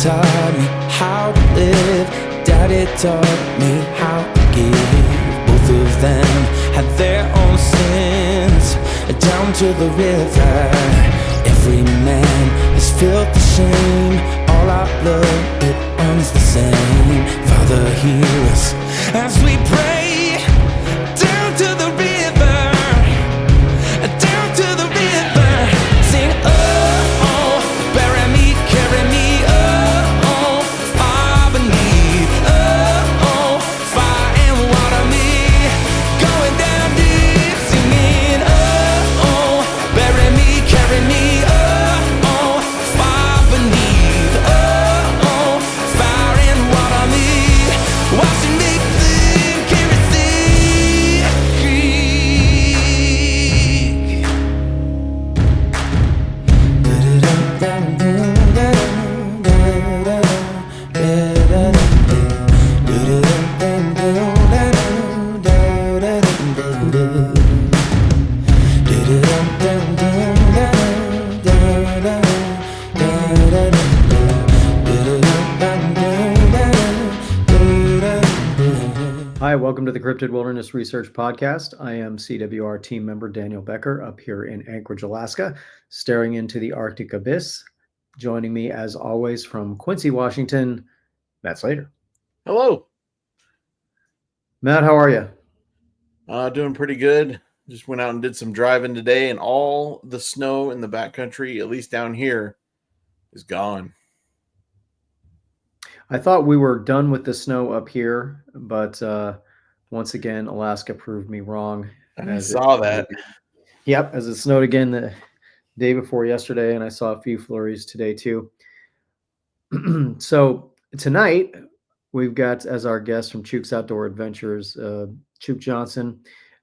taught me how to live. Daddy taught me how to give. Both of them had their own sins. Down to the river, every man has felt the shame. All our blood, it runs the same. Father, hear us as we pray. Down to the river, down to the river. Sing, oh, oh, bury me, carry me, oh, oh, far beneath, oh, oh, fire and water me, going down deep, singing, oh, oh, bury me, carry me, oh, oh, far beneath, oh, oh, fire and water me, washing me clean, carry sea, Hi, welcome to the Cryptid Wilderness Research Podcast. I am CWR team member Daniel Becker up here in Anchorage, Alaska, staring into the Arctic abyss. Joining me, as always, from Quincy, Washington, Matt Slater. Hello. Matt, how are you? Doing pretty good. Just went out and did some driving today, and all the snow in the backcountry, at least down here, is gone. I thought we were done with the snow up here, but once again, Alaska proved me wrong. I saw that. Yep, as it snowed again the day before yesterday, and I saw a few flurries today too. So tonight, we've got as our guest from Chuke's Outdoor Adventures, Chuke Johnson.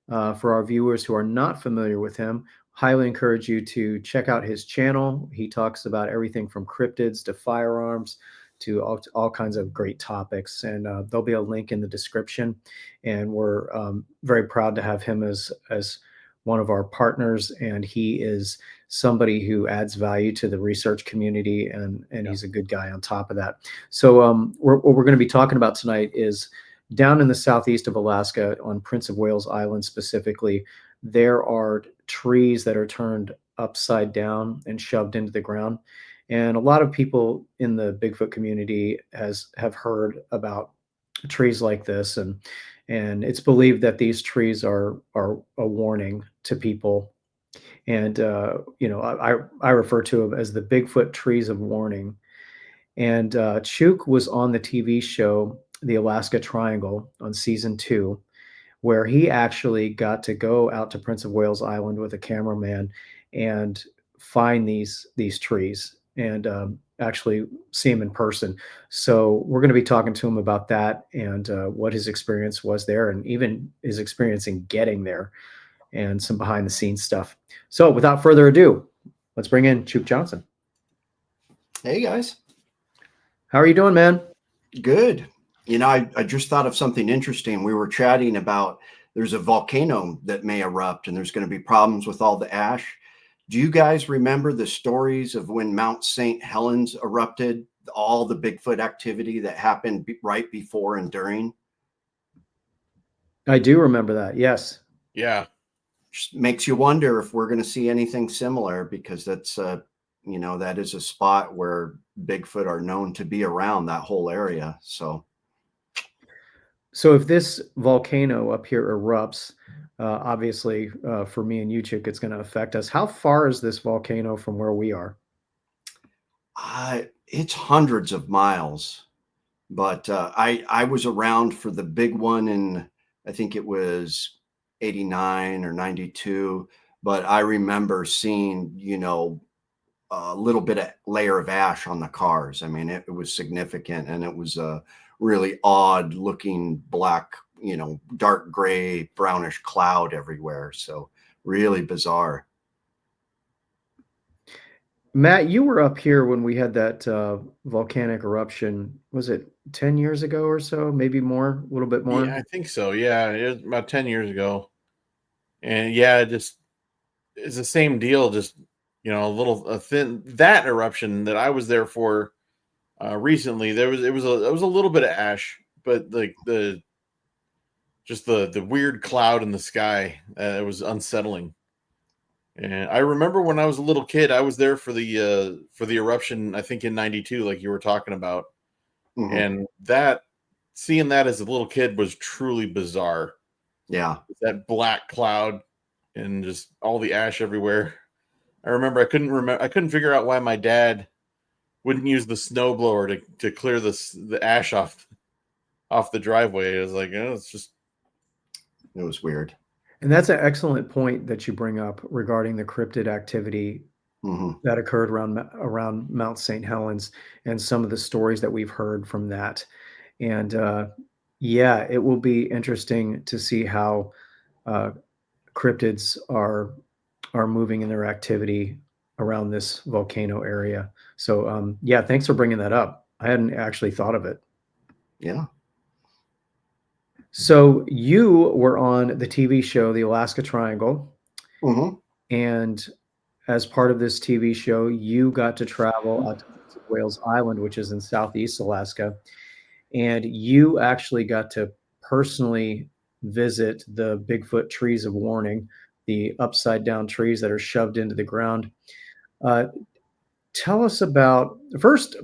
For our viewers who are not familiar with him, highly encourage you to check out his channel. He talks about everything from cryptids to firearms to all kinds of great topics. And there'll be a link in the description. And we're very proud to have him as one of our partners. And he is somebody who adds value to the research community. And he's a good guy on top of that. So what we're going to be talking about tonight is down in the southeast of Alaska on Prince of Wales Island specifically, there are trees that are turned upside down and shoved into the ground. And a lot of people in the Bigfoot community have heard about trees like this, and it's believed that these trees are a warning to people. And I refer to them as the Bigfoot trees of warning. And Chuke was on the TV show The Alaska Triangle on season 2, where he actually got to go out to Prince of Wales Island with a cameraman and find these trees and actually see him in person. So we're going to be talking to him about that and what his experience was there, and even his experience in getting there, and some behind the scenes stuff. So without further ado, let's bring in Chuke Johnson. Hey guys. How are you doing, man? Good. You know, I just thought of something interesting. We were chatting about there's a volcano that may erupt and there's going to be problems with all the ash. Do you guys remember the stories of when Mount St. Helens erupted, all the Bigfoot activity that happened right before and during? I do remember that. Yes. Yeah. Just makes you wonder if we're going to see anything similar, because that's, that is a spot where Bigfoot are known to be around that whole area. So if this volcano up here erupts, obviously for me and you, Chuke, it's going to affect us. How far is this volcano from where we are? It's hundreds of miles, but I was around for the big one in, I think it was 89 or 92, but I remember seeing, a little bit of layer of ash on the cars. I mean, it was significant, and it was a really odd looking black, dark gray, brownish cloud everywhere. So really bizarre. Matt, you were up here when we had that volcanic eruption. Was it 10 years ago or so? Maybe more, a little bit more? Yeah, I think so. Yeah, it was about 10 years ago. And yeah, it's the same deal. Just, a little thin. That eruption that I was there for recently. It was a little bit of ash, but like the weird cloud in the sky, it was unsettling. And I remember when I was a little kid, I was there for the eruption, I think in '92, like you were talking about, Mhm. and seeing that as a little kid was truly bizarre. Yeah. That black cloud and just all the ash everywhere. I remember I couldn't figure out why my dad wouldn't use the snowblower to clear the ash off the driveway. It was like, oh, it's just It was weird. And that's an excellent point that you bring up regarding the cryptid activity Mhm. that occurred around Mount St. Helens and some of the stories that we've heard from that. And yeah, it will be interesting to see how uh, cryptids are moving in their activity around this volcano area. So yeah, thanks for bringing that up. I hadn't actually thought of it. Yeah. So you were on the TV show The Alaska Triangle, Mhm. and as part of this TV show, you got to travel out to Prince of Wales Island, which is in Southeast Alaska, and you actually got to personally visit the Bigfoot trees of warning, the upside down trees that are shoved into the ground. Uh, tell us about first.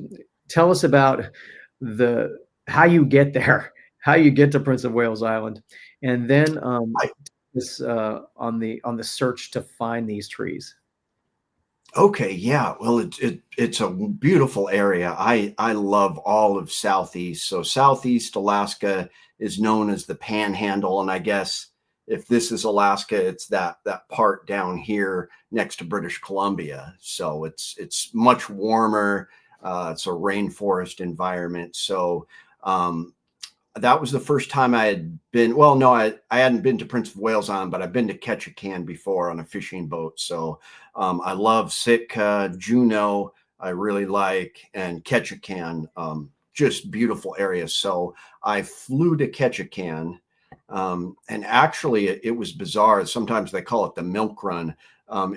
Tell us about the how you get there, how you get to Prince of Wales Island, and then I this on the search to find these trees. Okay, yeah. Well, it's a beautiful area. I love all of Southeast. So Southeast Alaska is known as the Panhandle, and I guess if this is Alaska, it's that part down here next to British Columbia. So it's much warmer. It's a rainforest environment. So um, that was the first time I had been. Well, no, I hadn't been to Prince of Wales Island, but I've been to Ketchikan before on a fishing boat. So I love Sitka, Juneau, I really like, and Ketchikan, just beautiful areas. So I flew to Ketchikan, and actually it was bizarre. Sometimes they call it the milk run.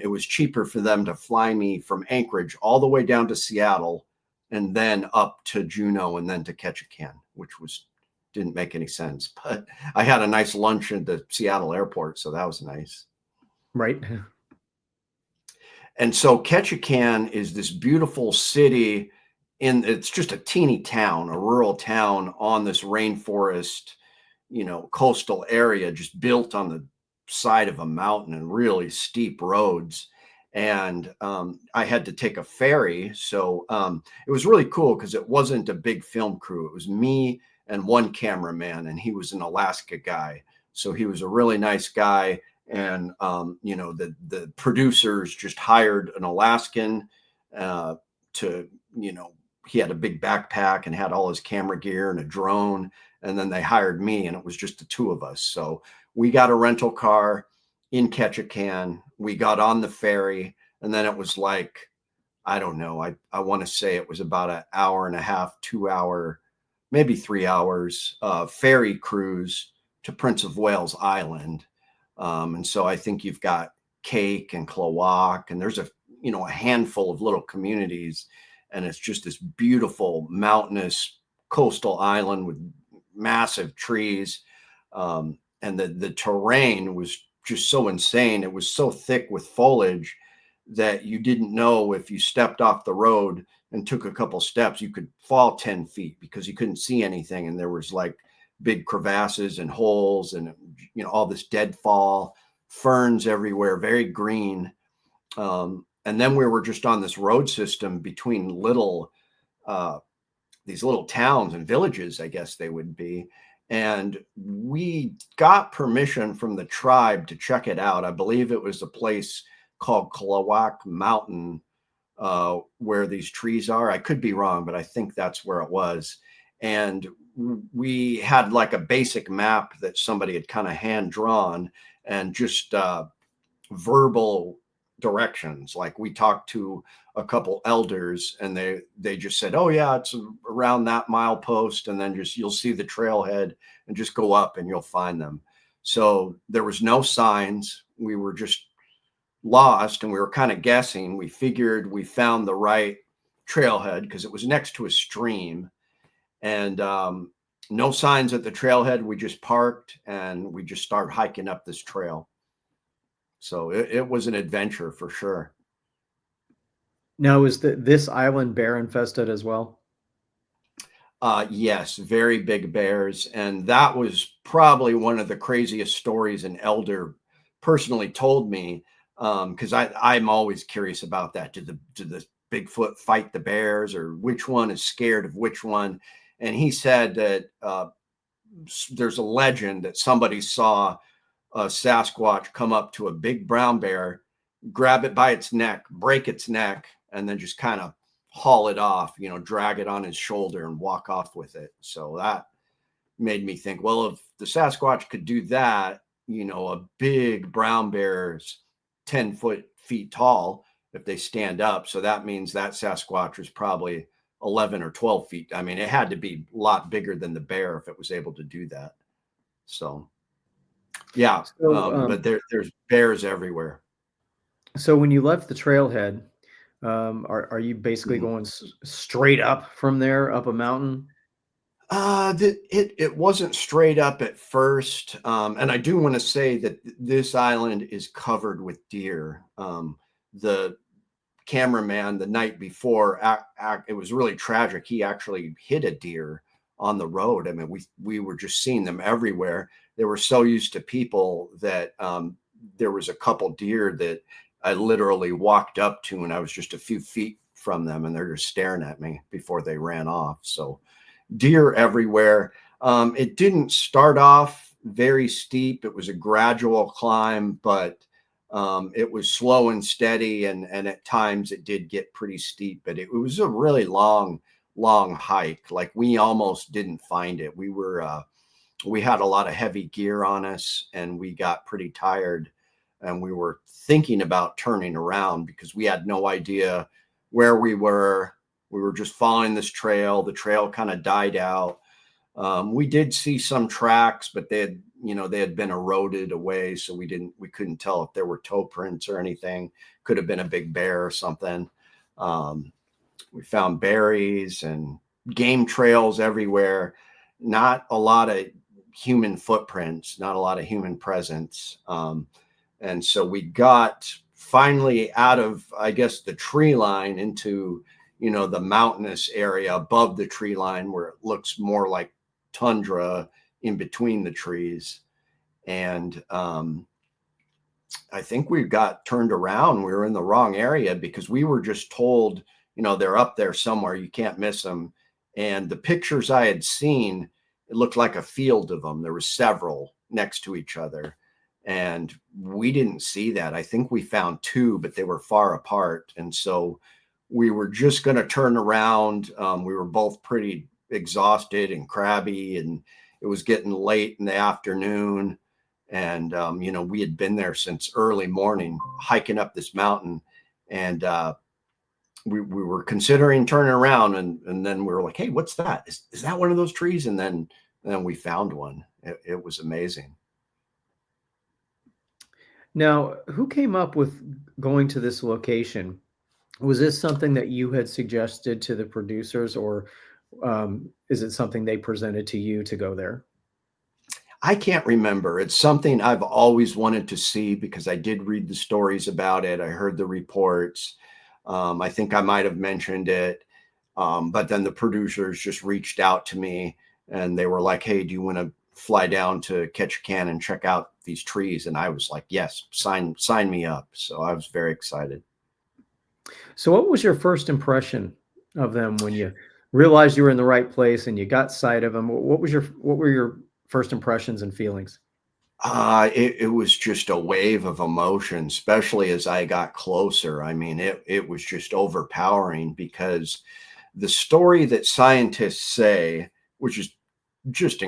It was cheaper for them to fly me from Anchorage all the way down to Seattle and then up to Juneau and then to Ketchikan, which was didn't make any sense. But I had a nice lunch at the Seattle airport, so that was nice. Right. And so Ketchikan is this beautiful city it's just a teeny town, a rural town on this rainforest, coastal area, just built on the side of a mountain and really steep roads. And I had to take a ferry. So it was really cool because it wasn't a big film crew. It was me and one cameraman, and he was an Alaska guy. So he was a really nice guy. And, the producers just hired an Alaskan to, he had a big backpack and had all his camera gear and a drone. And then they hired me, and it was just the two of us. So we got a rental car in Ketchikan. We got on the ferry, and then it was like, I don't know. I want to say it was about an hour and a half, 2 hour, maybe 3 hours ferry cruise to Prince of Wales Island. And so I think you've got Cake and Klawock, and there's a handful of little communities, and it's just this beautiful mountainous coastal island with massive trees. And the terrain was just so insane. It was so thick with foliage that you didn't know if you stepped off the road and took a couple steps, you could fall 10 feet because you couldn't see anything. And there was like big crevasses and holes and, all this deadfall, ferns everywhere, very green. And then we were just on this road system between these little towns and villages, I guess they would be. And we got permission from the tribe to check it out. I believe it was a place called Klawock Mountain where these trees are. I could be wrong, but I think that's where it was. And we had like a basic map that somebody had kind of hand drawn and just verbal directions. Like we talked to a couple elders and they just said, oh yeah, it's around that milepost. And then you'll see the trailhead and just go up and you'll find them. So there was no signs. We were just lost and we were kind of guessing. We figured we found the right trailhead because it was next to a stream, and no signs at the trailhead. We just parked and we just started hiking up this trail. So it was an adventure for sure. Now, is this island bear infested as well? Yes, very big bears. And that was probably one of the craziest stories an elder personally told me. Because I'm always curious about that. Do the Bigfoot fight the bears, or which one is scared of which one? And he said that there's a legend that somebody saw a Sasquatch come up to a big brown bear, grab it by its neck, break its neck, and then just kind of haul it off, drag it on his shoulder and walk off with it. So that made me think, well, if the Sasquatch could do that, a big brown bear's 10 feet tall if they stand up. So that means that Sasquatch was probably 11 or 12 feet. I mean, it had to be a lot bigger than the bear if it was able to do that. So, yeah, but there's bears everywhere. So when you left the trailhead, are you basically going straight up from there, up a mountain? It wasn't straight up at first. And I do want to say that this island is covered with deer. The cameraman the night before, it was really tragic. He actually hit a deer on the road. I mean, we were just seeing them everywhere. They were so used to people that there was a couple deer that I literally walked up to, and I was just a few feet from them, and they're just staring at me before they ran off. So deer everywhere. It didn't start off very steep. It was a gradual climb, but it was slow and steady. And at times it did get pretty steep, but it was a really long hike. Like, we almost didn't find it. We had a lot of heavy gear on us, and we got pretty tired, and we were thinking about turning around because we had no idea where we were. We were just following this trail. The trail kind of died out. We did see some tracks, but they had been eroded away. So we couldn't tell if there were toe prints or anything. Could have been a big bear or something. We found berries and game trails everywhere. Not a lot of human footprints, not a lot of human presence. And so we got finally out of, I guess, the tree line into, the mountainous area above the tree line, where it looks more like tundra in between the trees. And I think we got turned around. We were in the wrong area because we were just told, they're up there somewhere. You can't miss them. And the pictures I had seen, it looked like a field of them. There were several next to each other. And we didn't see that. I think we found two, but they were far apart. And so we were just going to turn around. We were both pretty exhausted and crabby, and it was getting late in the afternoon. And, we had been there since early morning hiking up this mountain, and we were considering turning around, and then we were like, hey, what's that? Is that one of those trees? And then we found one. It was amazing. Now, who came up with going to this location? Was this something that you had suggested to the producers, or is it something they presented to you to go there? I can't remember. It's something I've always wanted to see because I did read the stories about it. I heard the reports. I think I might have mentioned it. But then the producers just reached out to me, and they were like, hey, do you want to fly down to Ketchikan and check out these trees? And I was like, yes, sign me up. So I was very excited. So what was your first impression of them when you realized you were in the right place and you got sight of them? What were your first impressions and feelings? It was just a wave of emotion, especially as I got closer. I mean, it was just overpowering, because the story that scientists say, which is just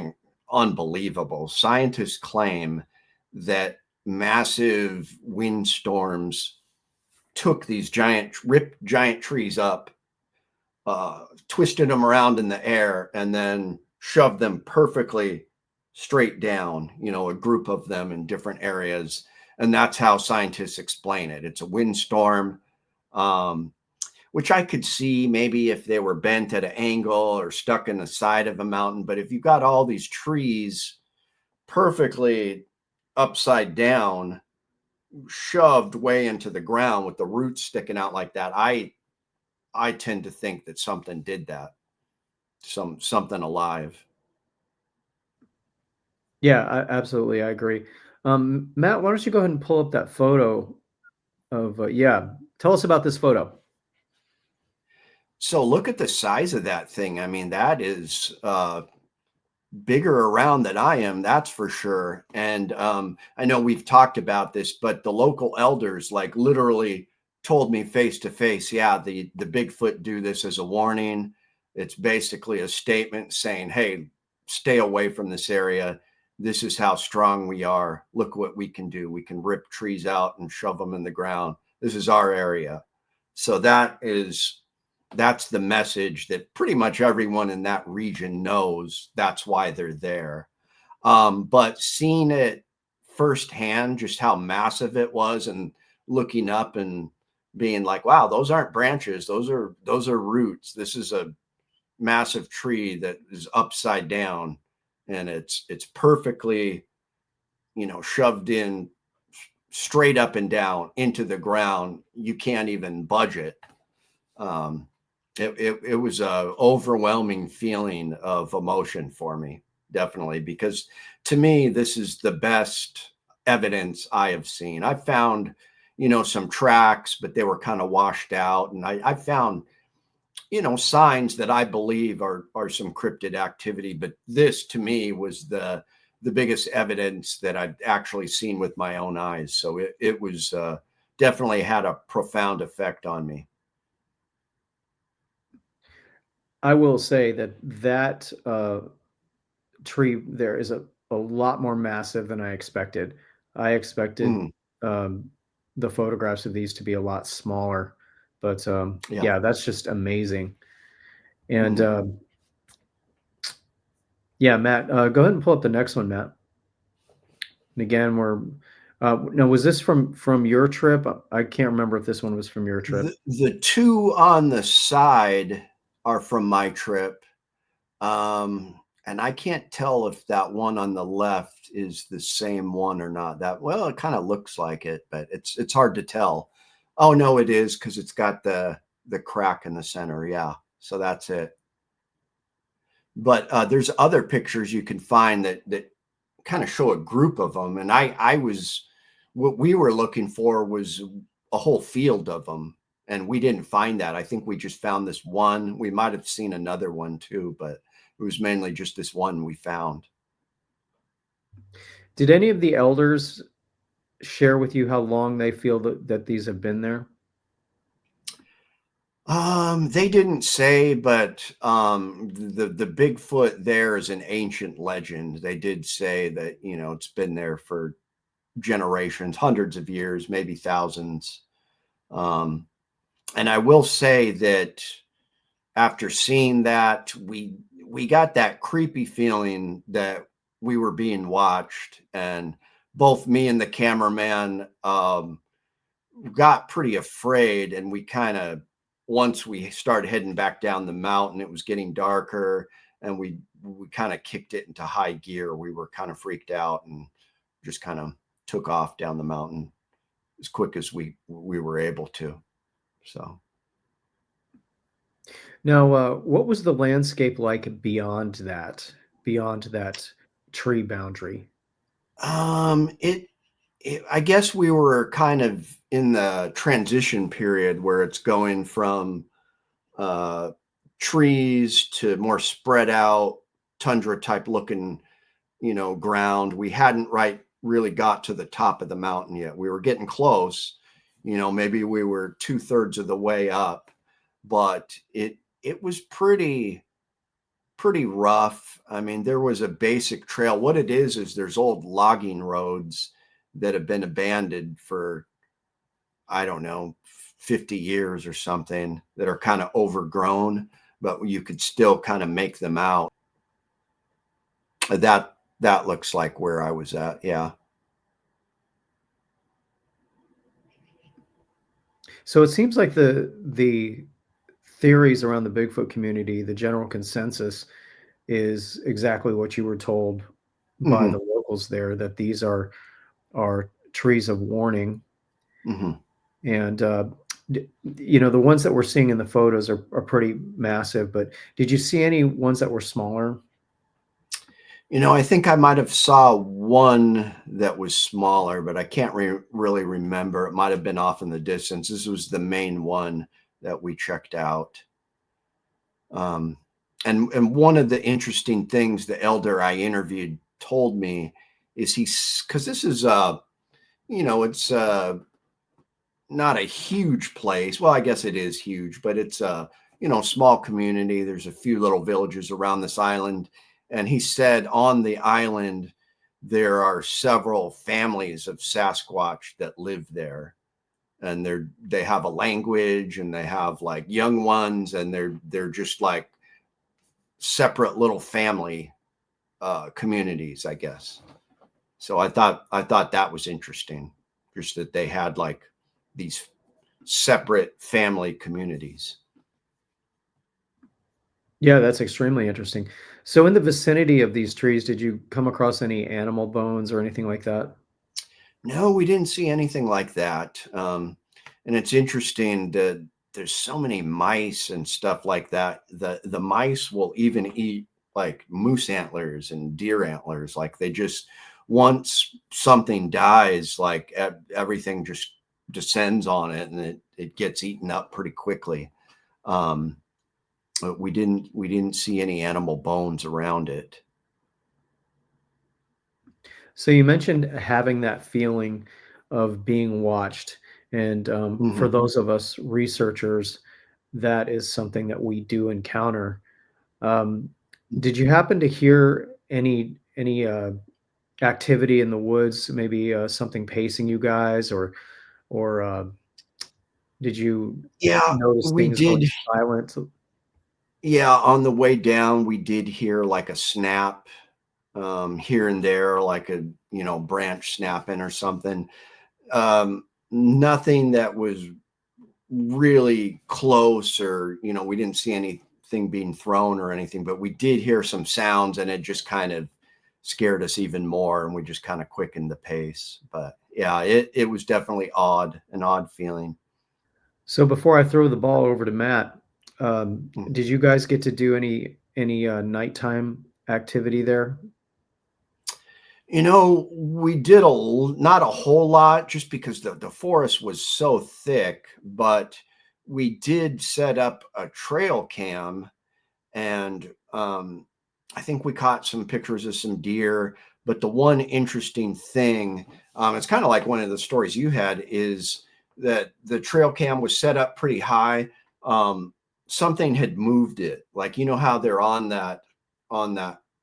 unbelievable. Scientists claim that massive windstorms took these ripped giant trees up, twisted them around in the air, and then shoved them perfectly straight down, a group of them in different areas. And that's how scientists explain it. It's a windstorm. When which I could see maybe if they were bent at an angle or stuck in the side of a mountain. But if you got all these trees perfectly upside down, shoved way into the ground with the roots sticking out like that, I tend to think that something did that, something alive. Yeah, absolutely. I agree. Matt, why don't you go ahead and pull up that photo of, yeah, tell us about this photo. So look at the size of that thing. I mean, that is bigger around than I am, that's for sure. And I know we've talked about this, but the local elders like literally told me face to face, yeah, the Bigfoot do this as a warning. It's basically a statement saying, hey, stay away from this area. This is how strong we are. Look what we can do. We can rip trees out and shove them in the ground. This is our area. So that's the message that pretty much everyone in that region knows. That's why they're there. But seeing it firsthand, just how massive it was, and looking up and being like, wow, those aren't branches. Those are roots. This is a massive tree that is upside down, and it's perfectly, shoved in straight up and down into the ground. You can't even budge it. It was a overwhelming feeling of emotion for me, definitely, because to me, this is the best evidence I have seen. I found, some tracks, but they were kind of washed out. And I found, signs that I believe are some cryptid activity. But this to me was the biggest evidence that I've actually seen with my own eyes. So it was definitely had a profound effect on me. I will say that tree there is a lot more massive than I expected. I expected the photographs of these to be a lot smaller, but yeah, that's just amazing. And yeah, Matt, go ahead and pull up the next one, Matt. And again, we're now, was this from your trip? I can't remember if this one was from your trip. The two on the side are from my trip. And I can't tell if that one on the left is the same one or not. Well, it kind of looks like it, but it's hard to tell. Oh no, it is, because it's got the crack in the center. Yeah. So that's it. But there's other pictures you can find that kind of show a group of them. And what we were looking for was a whole field of them. And we didn't find that. I think we just found this one. We might have seen another one too, but it was mainly just this one we found. Did any of the elders share with you how long they feel that these have been there? They didn't say, but the Bigfoot there is an ancient legend. They did say that, it's been there for generations, hundreds of years, maybe thousands. And I will say that after seeing that, we got that creepy feeling that we were being watched, and both me and the cameraman got pretty afraid. And we kind of, once we started heading back down the mountain, it was getting darker, and we kind of kicked it into high gear. We were kind of freaked out and just kind of took off down the mountain as quick as we were able to. So now, what was the landscape like beyond that tree boundary? I guess we were kind of in the transition period where it's going from trees to more spread out tundra type looking, ground. We hadn't really got to the top of the mountain yet. We were getting close, maybe we were 2/3 of the way up, but it was pretty rough. I mean, there was a basic trail. What it is there's old logging roads that have been abandoned for, I don't know, 50 years or something, that are kind of overgrown, but you could still kind of make them out. That looks like where I was at. Yeah. So it seems like the theories around the Bigfoot community, the general consensus is exactly what you were told by Hmm. the locals there, that these are trees of warning. Hmm. And the ones that we're seeing in the photos are pretty massive. But did you see any ones that were smaller? I think I might have saw one that was smaller, but I can't really remember. It might have been off in the distance. This was the main one that we checked out. Um, and one of the interesting things the elder I interviewed told me is because this is it's not a huge place. Well, I guess it is huge, but it's a small community. There's a few little villages around this island, and he said on the island there are several families of Sasquatch that live there, and they have a language, and they have like young ones, and they're just like separate little family communities, I guess. So I thought that was interesting, just that they had like these separate family communities. Yeah, that's extremely interesting. So in the vicinity of these trees, did you come across any animal bones or anything like that? No, we didn't see anything like that. And it's interesting that there's so many mice and stuff like that. The mice will even eat like moose antlers and deer antlers. Like they just once something dies, like everything just descends on it, and it gets eaten up pretty quickly. Um, but we didn't see any animal bones around it. So you mentioned having that feeling of being watched, and for Hmm. those of us researchers, that is something that we do encounter. Um, did you happen to hear any activity in the woods? Maybe something pacing you guys, or did you Yeah, notice we things going did. silent? Yeah, on the way down, we did hear like a snap here and there, like a branch snapping or something. Nothing that was really close, or we didn't see anything being thrown or anything, but we did hear some sounds, and it just kind of scared us even more, and we just kind of quickened the pace. But yeah, it was definitely an odd feeling. So before I throw the ball over to Matt, Mhm. did you guys get to do any nighttime activity there? We did not a whole lot, just because the forest was so thick, but we did set up a trail cam, and I think we caught some pictures of some deer. But the one interesting thing, it's kind of like one of the stories you had, is that the trail cam was set up pretty high. Um, Something had moved it, like how they're on that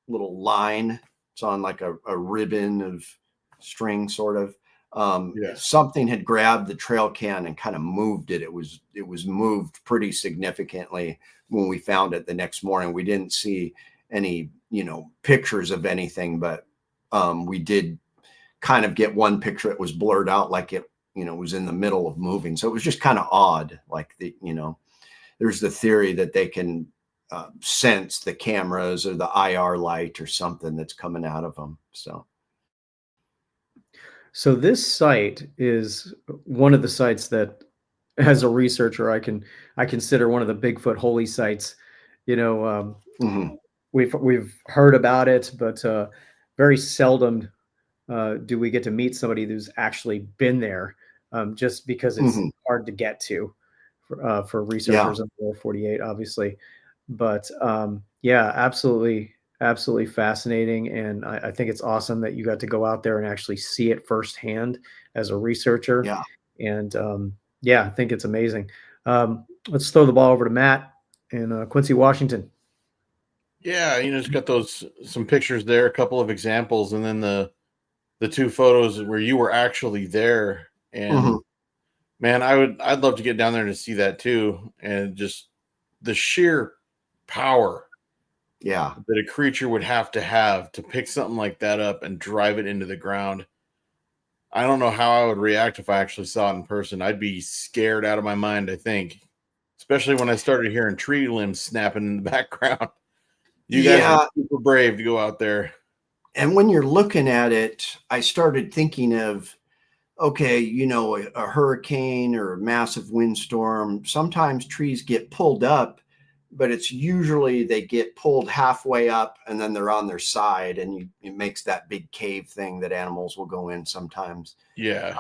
little line. It's on like a ribbon of string, sort of. Yeah. Something had grabbed the trail can and kind of moved it. It was moved pretty significantly when we found it the next morning. We didn't see any, pictures of anything, but we did kind of get one picture that was blurred out, like it, was in the middle of moving. So it was just kind of odd. Like there's the theory that they can sense the cameras or the IR light or something that's coming out of them. So, So this site is one of the sites that, as a researcher, I consider one of the Bigfoot holy sites. You know, mhm, we've heard about it, but very seldom do we get to meet somebody who's actually been there, just because it's mhm, hard to get to for yeah, researchers in the lower 48, obviously. But yeah, absolutely fascinating. And I think it's awesome that you got to go out there and actually see it firsthand as a researcher. yeah. And yeah, I think it's amazing. Let's throw the ball over to Matt in Quincy, Washington. Yeah, it's got those some pictures there, a couple of examples, and then the two photos where you were actually there. Mhm, And man, I'd love to get down there to see that too. And just the sheer power yeah, that a creature would have to pick something like that up and drive it into the ground. I don't know how I would react if I actually saw it in person. I'd be scared out of my mind, I think. especially when I started hearing tree limbs snapping in the background. You guys Yeah. are super brave to go out there. And when you're looking at it, I started thinking of, okay, a hurricane or a massive windstorm, sometimes trees get pulled up, but it's usually they get pulled halfway up and then they're on their side, and it makes that big cave thing that animals will go in sometimes. Yeah.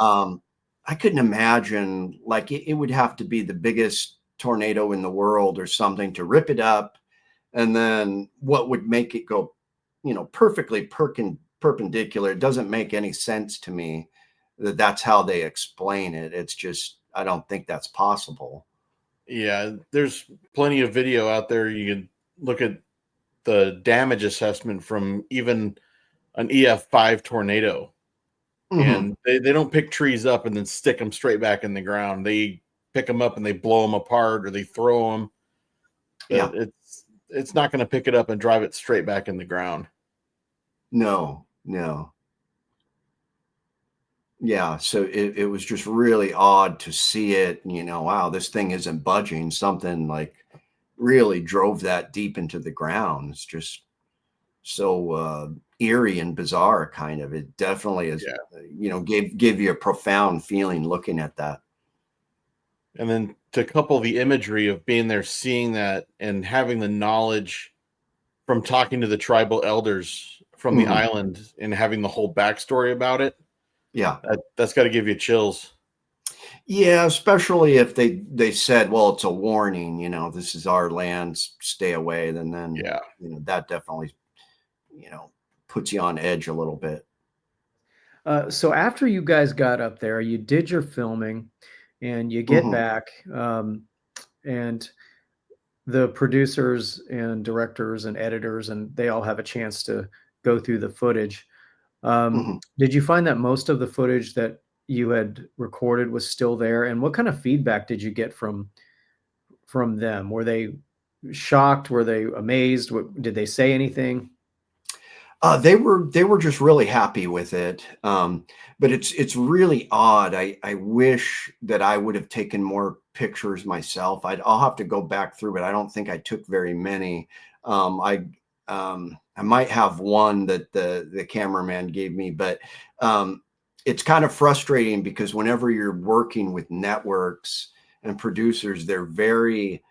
I couldn't imagine, like, it would have to be the biggest tornado in the world or something to rip it up. And then what would make it go, perfectly perpendicular? It doesn't make any sense to me that that's how they explain it. It's just, I don't think that's possible. Yeah. There's plenty of video out there. You can look at the damage assessment from even an EF5 tornado. Mhm. And they don't pick trees up and then stick them straight back in the ground. They pick them up and they blow them apart, or they throw them. Yeah. It's not going to pick it up and drive it straight back in the ground. No, no. Yeah. So it was just really odd to see it. Wow, this thing isn't budging. Something like really drove that deep into the ground. It's just so eerie and bizarre, kind of. It definitely is, Yeah. Gave you a profound feeling looking at that. And then to couple the imagery of being there, seeing that, and having the knowledge from talking to the tribal elders from the Mhm. island and having the whole backstory about it, Yeah. that's got to give you chills. Yeah, especially if they said, well, it's a warning, this is our land, stay away. Then, Yeah. that definitely, you know, puts you on edge a little bit. So after you guys got up there, you did your filming, and you get Mhm. back, and the producers and directors and editors, and they all have a chance to go through the footage. Mhm. Did you find that most of the footage that you had recorded was still there? And what kind of feedback did you get from them? Were they shocked? Were they amazed? Did they say anything? They were just really happy with it. But it's really odd. I wish that I would have taken more pictures myself. I'll have to go back through, but I don't think I took very many. I might have one that the cameraman gave me, but it's kind of frustrating because whenever you're working with networks and producers, they're very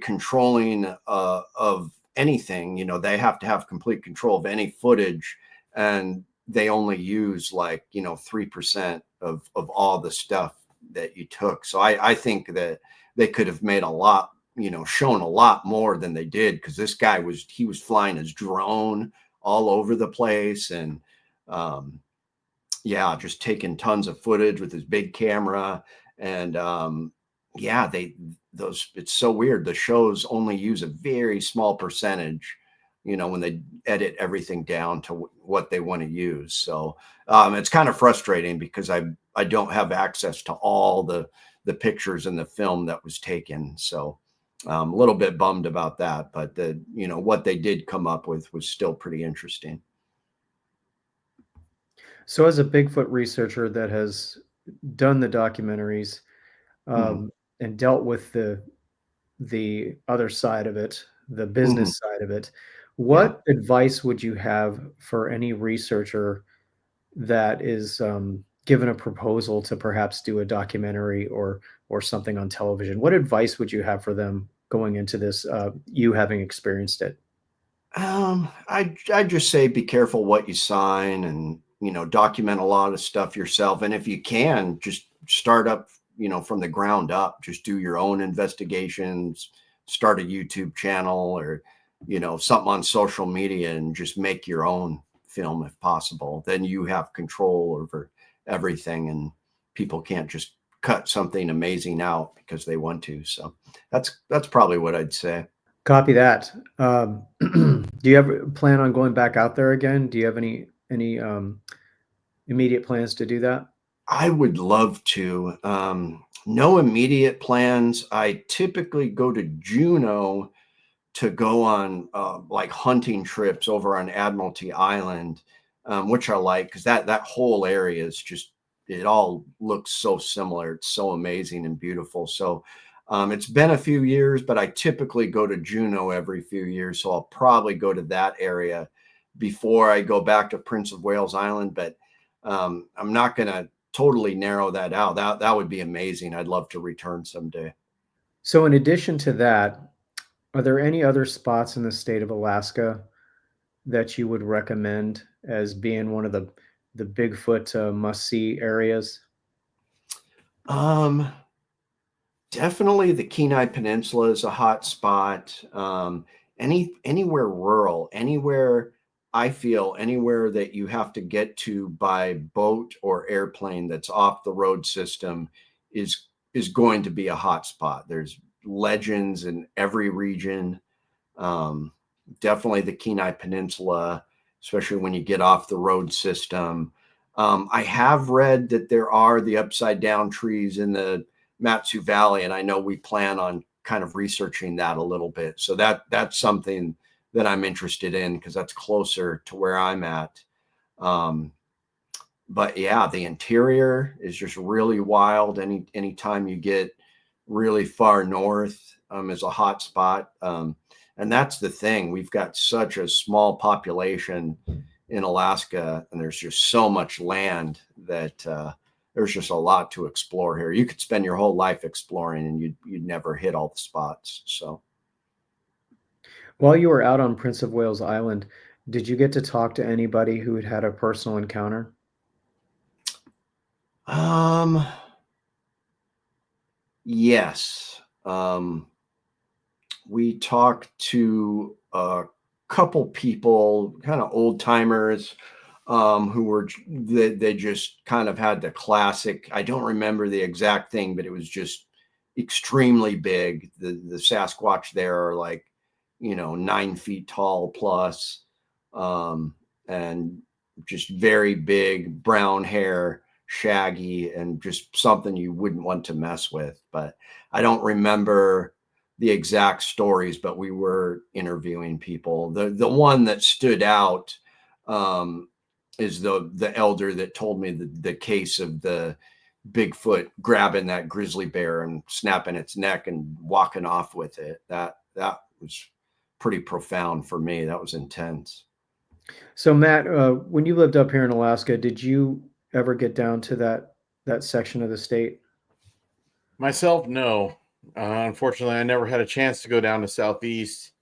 controlling of anything. They have to have complete control of any footage, and they only use, like, 3% of all the stuff that you took. So I think that they could have made a lot, shown a lot more than they did, because this guy was flying his drone all over the place, and yeah, just taking tons of footage with his big camera. And yeah, it's so weird. The shows only use a very small percentage, when they edit everything down to what they want to use. So it's kind of frustrating because I don't have access to all the pictures in the film that was taken. So a little bit bummed about that, but what they did come up with was still pretty interesting. So, as a Bigfoot researcher that has done the documentaries, Mhm. and dealt with the other side of it, the Mhm. business side of it, Yeah. what advice would you have for any researcher that is given a proposal to perhaps do a documentary or something on television? What advice would you have for them going into this? You having experienced it. I just say be careful what you sign, and document a lot of stuff yourself. And if you can, just start up, from the ground up. Just do your own investigations, start a YouTube channel, or something on social media, and just make your own film if possible. Then you have control over everything, and people can't just cut something amazing out because they want to. So that's probably what I'd say. Copy that. Do you ever plan on going back out there again? Do you have any immediate plans to do that? I would love to. No immediate plans. I typically go to Juneau to go on like hunting trips over on Admiralty Island, which I like because that whole area is just, it all looks so similar. It's so amazing and beautiful. So It's been a few years, but I typically go to Juneau every few years, so I'll probably go to that area before I go back to Prince of Wales Island. But I'm not going to totally narrow that out. That would be amazing. I'd love to return someday. So, in addition to that, are there any other spots in the state of Alaska that you would recommend as being one of the Bigfoot must see areas? Um, Definitely the Kenai Peninsula is a hot spot. Anywhere rural, anywhere that you have to get to by boat or airplane that's off the road system is going to be a hot spot. There's legends in every region. Um, Definitely the Kenai Peninsula, especially when you get off the road system. I have read that there are the upside down trees in the Matsu Valley, and I know we plan on kind of researching that a little bit. So that's something that I'm interested in because that's closer to where I'm at. But yeah, the interior is just really wild. Anytime you get really far north is a hot spot. And that's the thing. We've got such a small population in Alaska, and there's just so much land that there's just a lot to explore here. You could spend your whole life exploring and you'd never hit all the spots. So While you were out on Prince of Wales Island, did you get to talk to anybody who had had a personal encounter? um yes. We talked to a couple people, kind of old timers, who were they just kind of had the classic. I don't remember the exact thing, but it was just extremely big. The Sasquatch there are like 9 feet tall plus, and just very big, brown hair, shaggy, and just something you wouldn't want to mess with. But I don't remember the exact stories, but we were interviewing people. The one that stood out is the elder that told me the case of the Bigfoot grabbing that grizzly bear and snapping its neck and walking off with it. That was pretty profound for me. That was intense. So, Matt, when you lived up here in Alaska, did you ever get down to that section of the state? Myself, no. Unfortunately, I never had a chance to go down to Southeast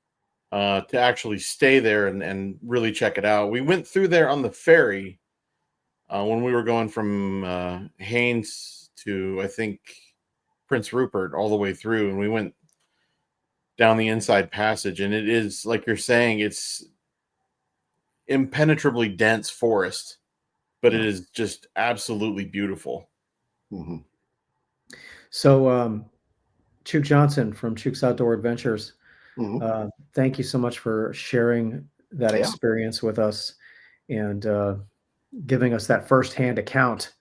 to actually stay there and really check it out. We went through there on the ferry when we were going from Haines to, I think, Prince Rupert all the way through, and we went down the inside passage, and it is, like you're saying, it's impenetrably dense forest, but it is just absolutely beautiful. Mm-hmm. So, Chuke Johnson from Chuke's Outdoor Adventures, Mm-hmm. thank you so much for sharing that Yeah. experience with us and giving us that firsthand account.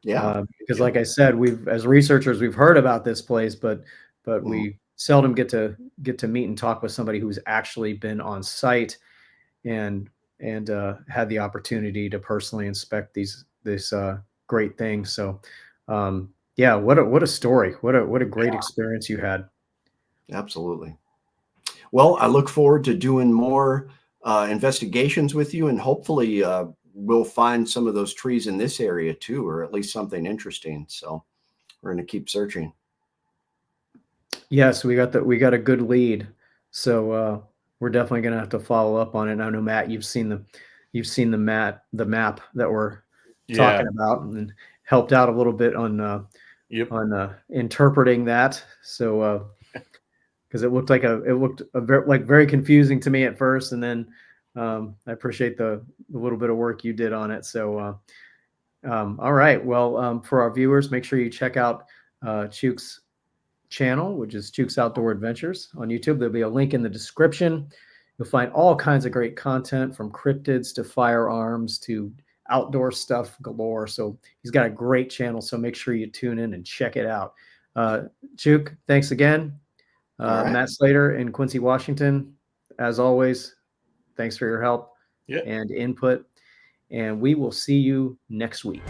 Yeah. Because, like I said, as researchers, we've heard about this place, but Mhm. we seldom get to meet and talk with somebody who's actually been on site and had the opportunity to personally inspect this great thing. So, yeah, what a story! What a great experience you had. Absolutely. Well, I look forward to doing more investigations with you, and hopefully we'll find some of those trees in this area too, or at least something interesting. So we're going to keep searching. Yes, we got a good lead. So we're definitely gonna have to follow up on it. And I know, Matt, you've seen the map that we're talking about and helped out a little bit on Yep. interpreting that. So because it looked very confusing to me at first, and then I appreciate the little bit of work you did on it. So all right, well, for our viewers, make sure you check out Chuke's channel, which is Chuke's Outdoor Adventures on YouTube. There'll be a link in the description. You'll find all kinds of great content, from cryptids to firearms to outdoor stuff galore. So he's got a great channel, so make sure you tune in and check it out. Chuke, thanks again. All right. Matt Slater in Quincy, Washington, as always, thanks for your help and input. And we will see you next week.